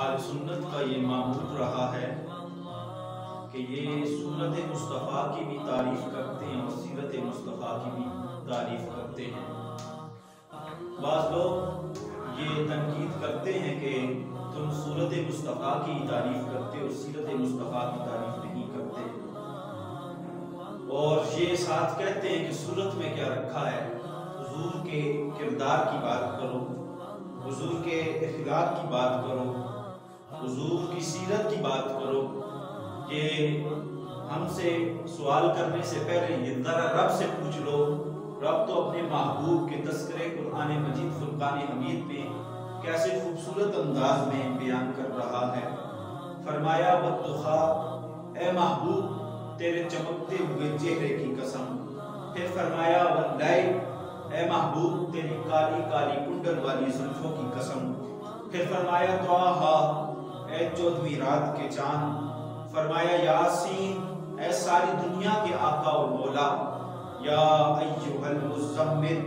آل سنت کا یہ معمول رہا ہے کہ یہ سورت مصطفیٰ کی بھی تعریف کرتے ہیں اور سیرت مصطفیٰ کی بھی تعریف کرتے ہیں۔ بعض لوگ یہ تنقید کرتے ہیں کہ تم سورت مصطفیٰ کی تعریف کرتے اور سیرت مصطفیٰ کی تعریف نہیں کرتے، اور یہ ساتھ کہتے ہیں کہ سورت میں کیا رکھا ہے، حضور کے کردار کی بات کرو، حضور کے اخلاق کی بات کرو، حضور کی سیرت کی بات کرو۔ یہ ہم سے سوال کرنے سے پہلے یہ ذرا رب سے پوچھ لو، رب تو اپنے محبوب کے تذکرے قرآن مجید فرقان حمید میں کیسے خوبصورت انداز میں بیان کر رہا ہے۔ فرمایا وَالدُّخَا، اے محبوب تیرے چمکتے ہوئے چہرے کی قسم۔ پھر فرمایا وَاللَّيْلِ، اے محبوب تیری کالی کالی کنڈل والی زلفوں کی قسم۔ پھر فرمایا طٰہٰ، اے چودھویں رات کے چاند۔ فرمایا یاسین، اے ساری دنیا کے آقا اور مولا۔ یا ایھا المزمل،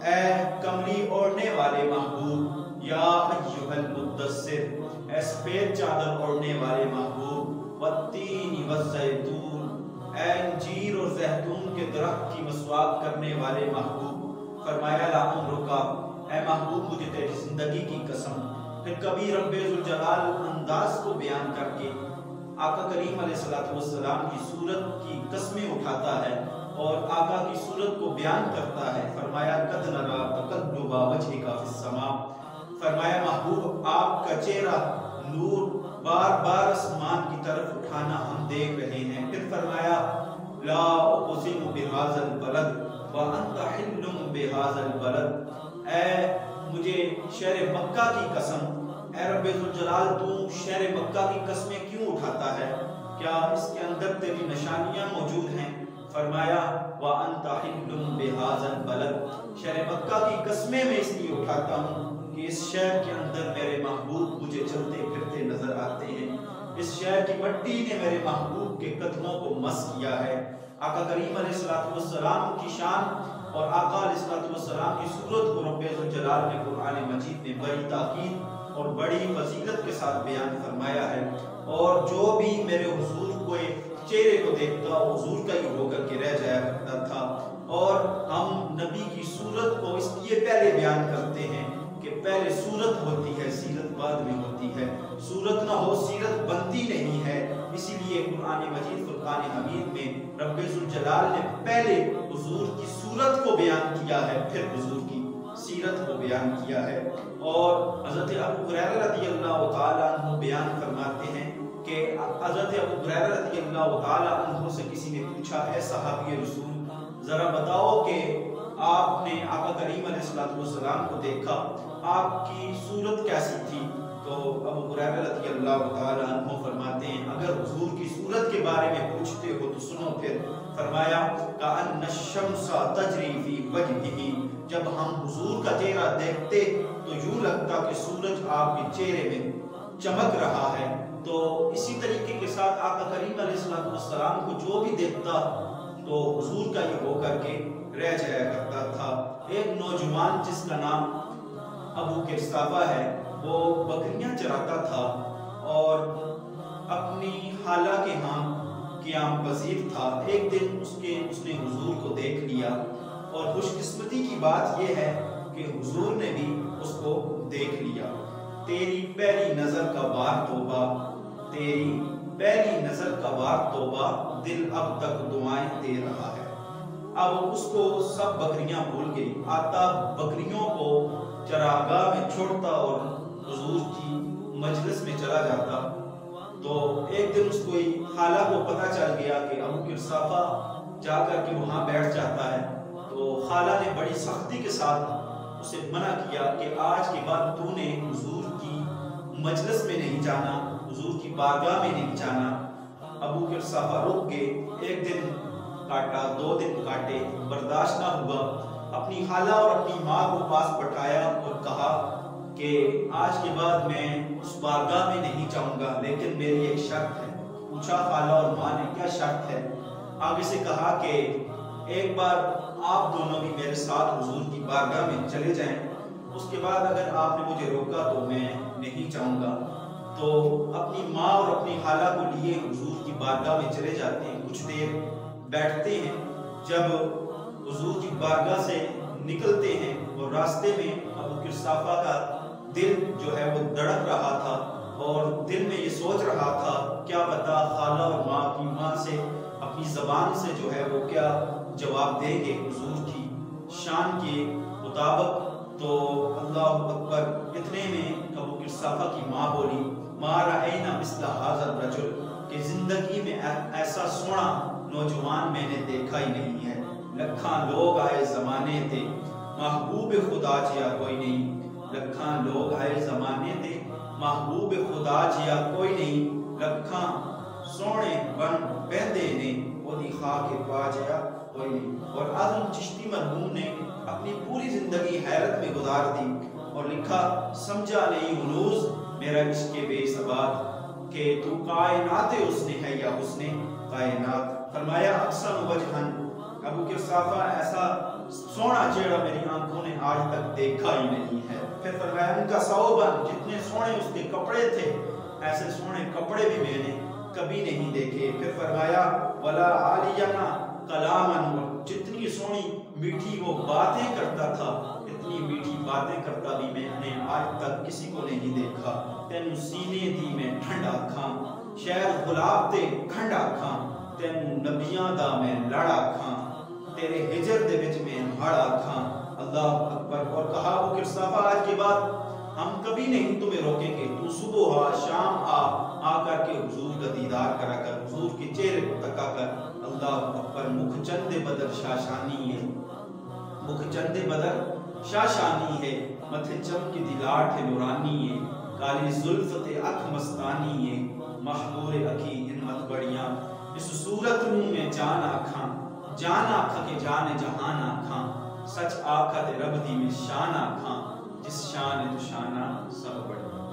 اے کملی اوڑھنے والے محبوب۔ یا ایھا المدثر، اے سفید چادر اوڑھنے والے محبوب۔ والتین والزیتون، اے انجیر اور زیتون کے درخت کی مسواک کرنے والے محبوب۔ فرمایا لعمرک، اے محبوب مجھے تیری زندگی کی قسم۔ پھر کبھی رب ذوالجلال انداز کو بیان کر کے آقا کریم علیہ السلام کی صورت کی قسمیں اٹھاتا ہے اور آقا کی صورت کو بیان کرتا ہے۔ فرمایا قد نری تقلب وجہک فی السماء، فرمایا محبوب آپ کا چہرہ نور بار بار آسمان کی طرف اٹھانا ہم دیکھ رہے ہیں۔ پھر فرمایا لا اقسم بہذا البلد وانت حل بہذا البلد، اے مجھے شہر مکہ کی قسم، اے رب ذوالجلال تو شہر مکہ کی قسمیں کیوں اٹھاتا ہے؟ کیا اس کے اندر تیری نشانیاں موجود ہیں؟ فرمایا وَأَنْتَ حِلٌّ بِهَذَا الْبَلَدِ، شہر مکہ کی قسمیں میں اس لیے اٹھاتا ہوں کہ اس شہر کے اندر میرے محبوب مجھے چلتے پھرتے نظر آتے ہیں، اس شہر کی مٹی نے میرے محبوب کے قدموں کو مس کیا ہے۔ آقا کریم علیہ السلام کی شان اور آقا علیہ السلام کی صورت کو رب ذوالجلال نے قرآن مجید میں بڑی تاکید اور بڑی فضیلت کے ساتھ بیان فرمایا ہے، اور جو بھی میرے حضور کو چہرے کو دیکھتا حضور کا ہی ہو کر کے رہ جایا کرتا تھا۔ اور ہم نبی کی صورت کو اس لیے پہلے بیان کرتے ہیں کہ پہلے صورت ہوتی ہے سیرت بعد میں ہوتی ہے، صورت نہ ہو سیرت بنتی نہیں ہے۔ اسی لیے قرآن مجید فرقان حمید میں رب ذوالجلال نے پہلے حضور کی صورت کو بیان کیا ہے، پھر حضور کی سیرت کو بیان کیا ہے۔ اور حضرت ابو ہریرہ رضی اللہ تعالیٰ عنہ بیان فرماتے ہیں کہ حضرت ابو ہریرہ رضی اللہ تعالیٰ عنہ سے کسی نے پوچھا، اے صحابی رسول ذرا بتاؤ کہ آپ نے آقا کریم علیہ السلام کو دیکھا، آپ کی صورت کیسی تھی؟ تو ابو ہریرہ رضی اللہ تعالیٰ عنہ فرماتے ہیں اگر حضور کی صورت کے بارے میں پوچھتے ہو تو سنو پھر۔ فرمایا کأن الشمس تجری فی وجہہ، جب ہم حضور کا چہرہ دیکھتے تو یوں لگتا کہ سورج آپ کے چہرے میں چمک رہا ہے۔ تو اسی طریقے کے ساتھ آقا کریم علیہ السلام کو جو بھی دیکھتا تو حضور کا ہی ہو کر کے رہ جایا کرتا تھا۔ ایک نوجوان جس کا نام ابو قرصافہ ہے، وہ بکریاں چراتا تھا اور اپنی خالہ کے ہاں قیام پذیر تھا۔ ایک دن اس نے حضور کو دیکھ لیا، اور خوش قسمتی کی بات یہ ہے کہ حضور نے بھی اس کو دیکھ لیا۔ تیری پہلی نظر کا بار توبہ، تیری پہلی نظر کا بار توبہ، دل اب تک دعائیں دے رہا ہے۔ اب اس کو سب بکریاں بھول گئی، آتا بکریوں کو چراگاہ میں چھوڑتا اور حضور کی مجلس میں چلا جاتا۔ تو ایک دن اس کو خالہ کو پتہ چل گیا کہ ابو قرصافہ جا کر کے وہاں بیٹھ جاتا ہے، تو خالہ نے بڑی سختی کے ساتھ اسے منع کیا کہ آج کے بعد تو نے حضور کی مجلس میں نہیں جانا، حضور کی بارگاہ میں نہیں جانا۔ ابو قرصافہ رک گئے، ایک دن کاٹا، 2 دن کاٹے، برداشت نہ ہوا، اپنی خالہ اور اپنی ماں کو پاس بٹھایا اور کہا کہ آج کے بعد میں اس بارگاہ میں نہیں جاؤں گا، لیکن میری ایک شرط ہے۔ پوچھا خالہ اور ماں نے کیا شرط ہے؟ آگے سے کہا کہ ایک بار آپ دونوں بھی میرے ساتھ حضور کی بارگاہ میں چلے جائیں اس کے بعد اگر آپ نے مجھے روکا تو میں نہیں چاہوں گا. تو اپنی ماں اور اپنی خالہ کو لیے حضور کی بارگاہ میں چلے جاتے ہیں. کچھ دیر بیٹھتے ہیں. جب حضور کی بارگاہ سے نکلتے ہیں اور راستے میں ابو قرصافہ کا دل جو ہے وہ دھڑک رہا تھا اور دل میں یہ سوچ رہا تھا کیا پتا خالہ اور ماں کی ماں سے اپنی زبان سے جو ہے وہ کیا جواب دیں گے حضور کی شان کے مطابق. تو اللہ اکبر. اتنے میں ابو قرصافہ کی ماں بولی ما رأینا مثل ھذا الرجل کہ زندگی میں ایسا سونا نوجوان میں نے دیکھا ہی نہیں ہے. لکھاں لوگ آئے زمانے تے محبوب خدا جیا کوئی نہیں. لکھاں لوگ آئے زمانے تے محبوب خدا جیا کوئی نہیں. لکھاں سونے بن بہندے نے وہی خاک پا جیا کوئی نہیں. اور اعظم چشتی مرحوم نے اپنی پوری زندگی حیرت میں گزار دی اور لکھا سمجھا نہیں ہنوز میرا عشق بے ثبات کہ تو کائنات اس نے ہے یا اس نے کائنات. فرمایا اقسم وجہن ابو قرصافہ ایسا سونا چہرہ میری آنکھوں نے آج تک دیکھا ہی نہیں ہے. پھر فرمایا ان کا ثوبن جتنے سونے اس کے کپڑے تھے ایسے سونے کپڑے بھی میں نے کبھی نہیں دیکھے. پھر فرمایا ولا عالینا کلامن جتنی سونی میٹھی وہ باتیں کرتا تھا اتنی میٹھی باتیں کرتا بھی میں نے آج تک کسی کو نہیں دیکھا. تینو سینے دی میں ٹھنڈا کھاں شہد گلاب تے کھنڈا کھاں تینو نبیاں دا میں لڑا کھاں تیرے ہجر دے وچ میں ہڑا کھاں. اللہ اکبر. اور کہا ابو قرصافہ آج کے بعد ہم کبھی نہیں تمہیں روکیں گے. تو صبح آ شام آ کر کے حضور کا دیدار کرا کر حضور کے چہرے کو تکا کر. اللہ اکبر. مکھ چند بدر شاشانی ہے مکھ چند بدر شاشانی ہے متھے چمکی دی لاٹھ نورانی ہے کالی زلف تے اکھ مستانی ہے محبور اکھی ہمت بڑیاں اس صورت نوں میں جان آکھاں جان آکھا کہ جان جہان آکھاں سچ آکھا تے رب دی میں شان آکھاں جس شان تو شانہ سب بڑی.